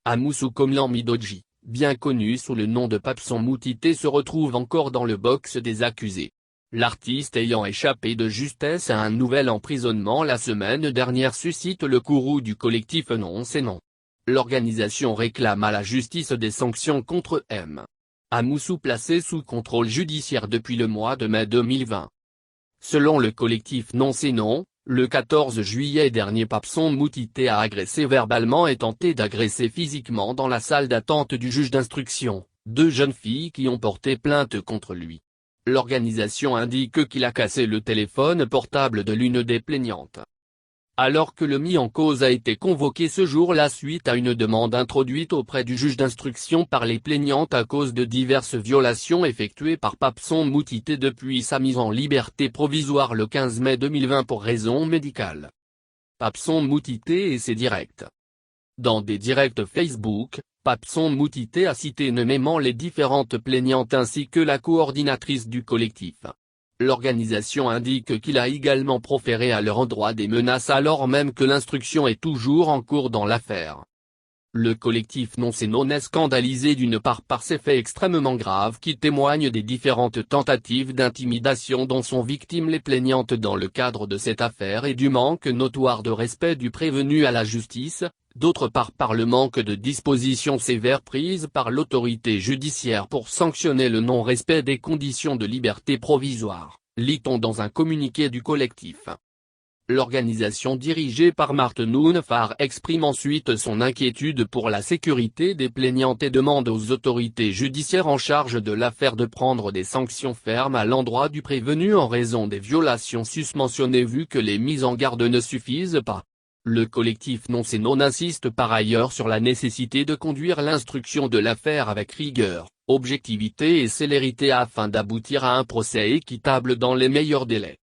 Amoussou Komlan Midodji, bien connu sous le nom de Papson Moutité, se retrouve encore dans le box des accusés. L'artiste ayant échappé de justesse à un nouvel emprisonnement la semaine dernière suscite le courroux du collectif Non c'est Non. L'organisation réclame à la justice des sanctions contre M. Amoussou, placé sous contrôle judiciaire depuis le mois de mai 2020. Selon le collectif Non c'est Non, le 14 juillet dernier, Papson Moutité a agressé verbalement et tenté d'agresser physiquement dans la salle d'attente du juge d'instruction, deux jeunes filles qui ont porté plainte contre lui. L'organisation indique qu'il a cassé le téléphone portable de l'une des plaignantes. Alors que le mis en cause a été convoqué ce jour-là suite à une demande introduite auprès du juge d'instruction par les plaignantes à cause de diverses violations effectuées par Papson Moutité depuis sa mise en liberté provisoire le 15 mai 2020 pour raisons médicales. Papson Moutité et ses directs. Dans des directs Facebook, Papson Moutité a cité nommément les différentes plaignantes ainsi que la coordinatrice du collectif. L'organisation indique qu'il a également proféré à leur endroit des menaces alors même que l'instruction est toujours en cours dans l'affaire. Le collectif Non c'est Non est scandalisé d'une part par ces faits extrêmement graves qui témoignent des différentes tentatives d'intimidation dont sont victimes les plaignantes dans le cadre de cette affaire et du manque notoire de respect du prévenu à la justice, d'autre part par le manque de dispositions sévères prises par l'autorité judiciaire pour sanctionner le non-respect des conditions de liberté provisoire, lit-on dans un communiqué du collectif. L'organisation dirigée par Marthe Nounefar exprime ensuite son inquiétude pour la sécurité des plaignantes et demande aux autorités judiciaires en charge de l'affaire de prendre des sanctions fermes à l'endroit du prévenu en raison des violations susmentionnées vu que les mises en garde ne suffisent pas. Le collectif Non c'est Non insiste par ailleurs sur la nécessité de conduire l'instruction de l'affaire avec rigueur, objectivité et célérité afin d'aboutir à un procès équitable dans les meilleurs délais.